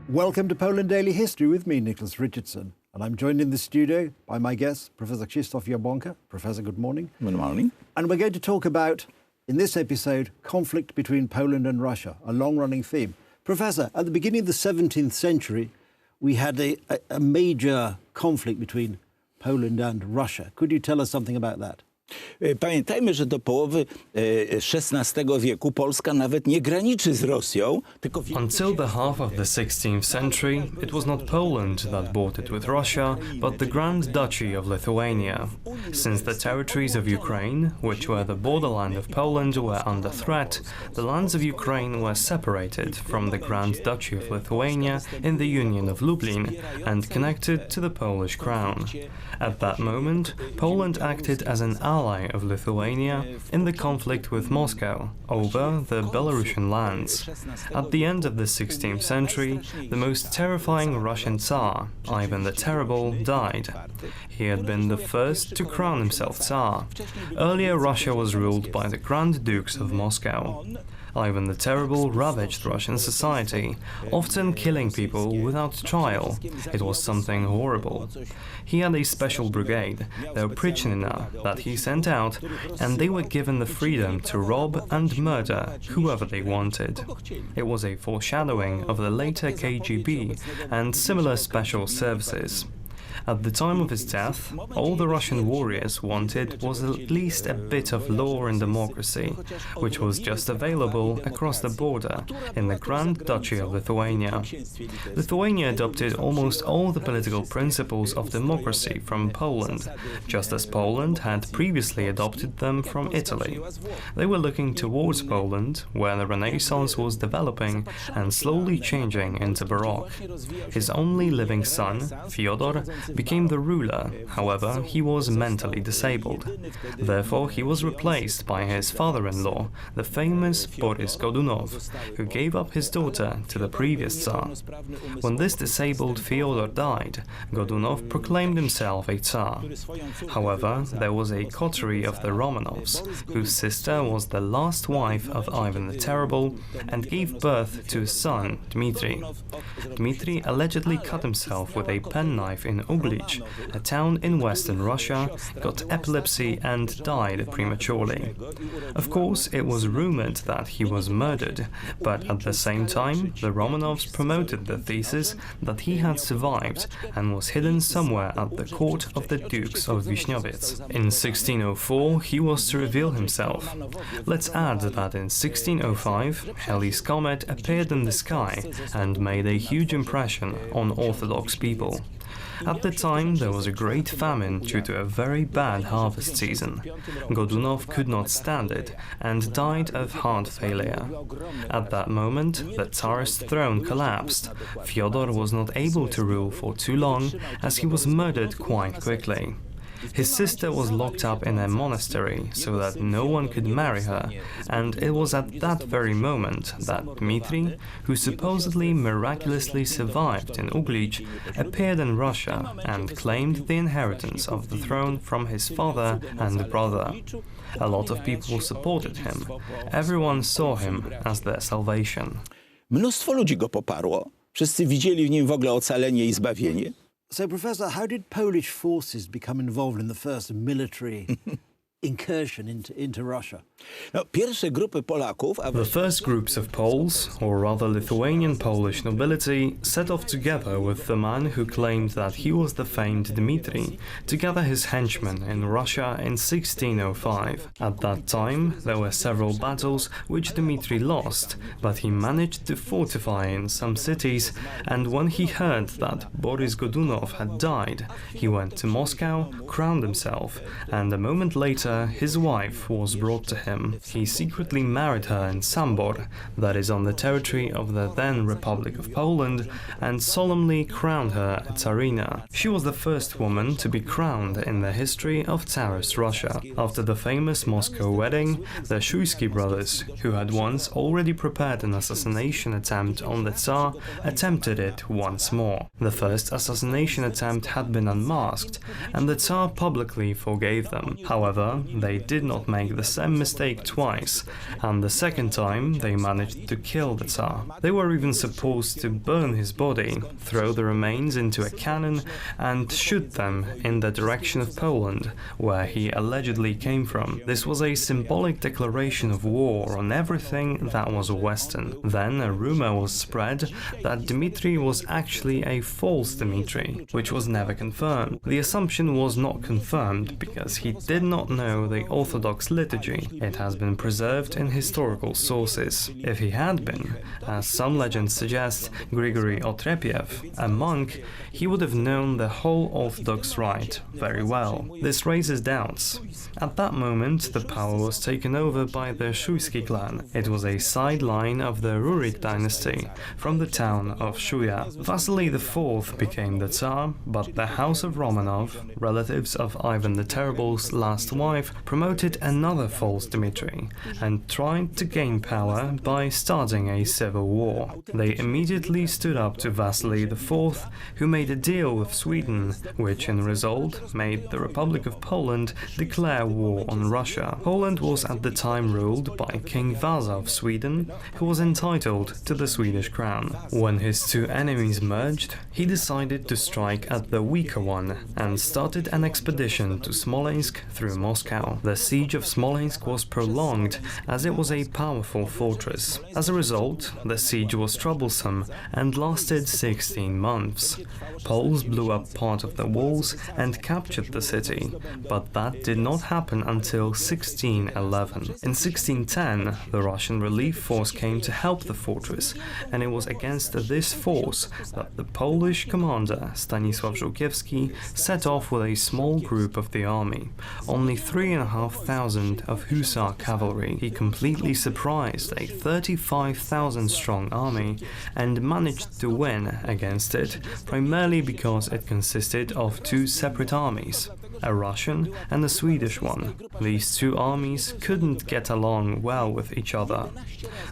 Welcome to Poland Daily History with me, Nicholas Richardson. And I'm joined in the studio by my guest, Professor Krzysztof Jabłonka. Professor, good morning. Good morning. And we're going to talk about, in this episode, conflict between Poland and Russia, a long-running theme. Professor, at the beginning of the 17th century, we had a major conflict between Poland and Russia. Could you tell us something about that? Pamiętajmy, że do połowy XVI wieku Polska nawet nie graniczy z Rosją, tylko... Until the half of the 16th century, it was not Poland that bordered with Russia, but the Grand Duchy of Lithuania. Since the territories of Ukraine, which were the borderland of Poland, were under threat, the lands of Ukraine were separated from the Grand Duchy of Lithuania in the Union of Lublin and connected to the Polish crown. At that moment, Poland acted as an ally of Lithuania in the conflict with Moscow over the Belarusian lands. At the end of the 16th century, the most terrifying Russian Tsar, Ivan the Terrible, died. He had been the first to crown himself Tsar. Earlier, Russia was ruled by the Grand Dukes of Moscow. Ivan the Terrible ravaged Russian society, often killing people without trial. It was something horrible. He had a special brigade, the Oprichnina, that he sent out, and they were given the freedom to rob and murder whoever they wanted. It was a foreshadowing of the later KGB and similar special services. At the time of his death, all the Russian warriors wanted was at least a bit of law and democracy, which was just available across the border in the Grand Duchy of Lithuania. Lithuania adopted almost all the political principles of democracy from Poland, just as Poland had previously adopted them from Italy. They were looking towards Poland, where the Renaissance was developing and slowly changing into Baroque. His only living son, Fyodor, became the ruler. However, he was mentally disabled. Therefore, he was replaced by his father-in-law, the famous Boris Godunov, who gave up his daughter to the previous Tsar. When this disabled Fyodor died, Godunov proclaimed himself a Tsar. However, there was a coterie of the Romanovs, whose sister was the last wife of Ivan the Terrible and gave birth to a son, Dmitri. Dmitri allegedly cut himself with a penknife in Uglich, a town in western Russia, got epilepsy and died prematurely. Of course, it was rumored that he was murdered, but at the same time, the Romanovs promoted the thesis that he had survived and was hidden somewhere at the court of the Dukes of Vishniowiec. In 1604, he was to reveal himself. Let's add that in 1605, Halley's Comet appeared in the sky and made a huge impression on Orthodox people. At the time, there was a great famine due to a very bad harvest season. Godunov could not stand it and died of heart failure. At that moment, the Tsarist throne collapsed. Fyodor was not able to rule for too long, as he was murdered quite quickly. His sister was locked up in a monastery so that no one could marry her, and it was at that very moment that Dmitri, who supposedly miraculously survived in Uglich, appeared in Russia and claimed the inheritance of the throne from his father and brother. A lot of people supported him. Everyone saw him as their salvation. Mnóstwo ludzi go poparło. Wszyscy widzieli w nim w ogóle ocalenie i zbawienie. So, Professor, how did Polish forces become involved in the first military incursion into Russia? No, pierwsze grupy Polaków, The first groups of Poles, or rather Lithuanian Polish nobility, set off together with the man who claimed that he was the famed Dmitri, to gather his henchmen in Russia in 1605. At that time, there were several battles which Dmitri lost, but he managed to fortify in some cities, and when he heard that Boris Godunov had died, he went to Moscow, crowned himself, and a moment later his wife was brought to him. He secretly married her in Sambor, that is on the territory of the then Republic of Poland, and solemnly crowned her a Tsarina. She was the first woman to be crowned in the history of Tsarist Russia. After the famous Moscow wedding, the Shuisky brothers, who had once already prepared an assassination attempt on the Tsar, attempted it once more. The first assassination attempt had been unmasked, and the Tsar publicly forgave them. However, However, they did not make the same mistake twice, and the second time they managed to kill the Tsar. They were even supposed to burn his body, throw the remains into a cannon, and shoot them in the direction of Poland, where he allegedly came from. This was a symbolic declaration of war on everything that was Western. Then a rumor was spread that Dmitry was actually a false Dmitry, which was never confirmed. The assumption was not confirmed because he did not know the Orthodox liturgy. It has been preserved in historical sources. If he had been, as some legends suggest, Grigory Otrepiev, a monk, he would have known the whole Orthodox rite very well. This raises doubts. At that moment, the power was taken over by the Shuyski clan. It was a sideline of the Rurik dynasty from the town of Shuya. Vasily IV became the Tsar, but the House of Romanov, relatives of Ivan the Terrible's last wife, promoted another false Dmitry and tried to gain power by starting a civil war. They immediately stood up to Vasily IV, who made a deal with Sweden, which in result made the Republic of Poland declare war on Russia. Poland was at the time ruled by King Vasa of Sweden, who was entitled to the Swedish crown. When his two enemies merged, he decided to strike at the weaker one and started an expedition to Smolensk through Moscow. The siege of Smolensk was prolonged as it was a powerful fortress. As a result, the siege was troublesome and lasted 16 months. Poles blew up part of the walls and captured the city, but that did not happen until 1611. In 1610, the Russian relief force came to help the fortress, and it was against this force that the Polish commander Stanisław Żółkiewski set off with a small group of the army, only 3,500 of hussar cavalry. He completely surprised a 35,000-strong army and managed to win against it, primarily because it consisted of two separate armies, a Russian and a Swedish one. These two armies couldn't get along well with each other.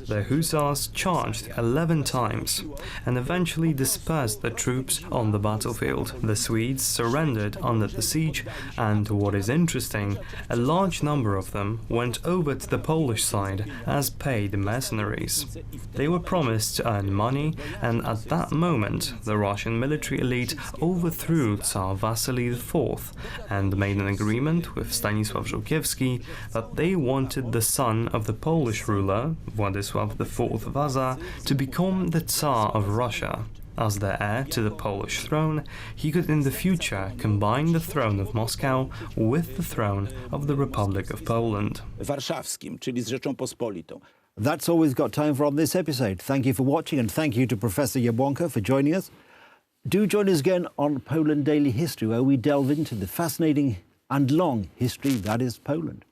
The hussars charged 11 times and eventually dispersed the troops on the battlefield. The Swedes surrendered under the siege, and what is interesting, a large number of them went over to the Polish side as paid mercenaries. They were promised to earn money, and at that moment the Russian military elite overthrew Tsar Vasily IV and made an agreement with Stanisław Żółkiewski that they wanted the son of the Polish ruler, Władysław IV Vasa, to become the Tsar of Russia. As the heir to the Polish throne, he could in the future combine the throne of Moscow with the throne of the Republic of Poland. Warszawskim, czyli z Rzecząpospolitą. That's all we've got time for on this episode. Thank you for watching, and thank you to Professor Jabłonka for joining us. Do join us again on Poland Daily History, where we delve into the fascinating and long history that is Poland.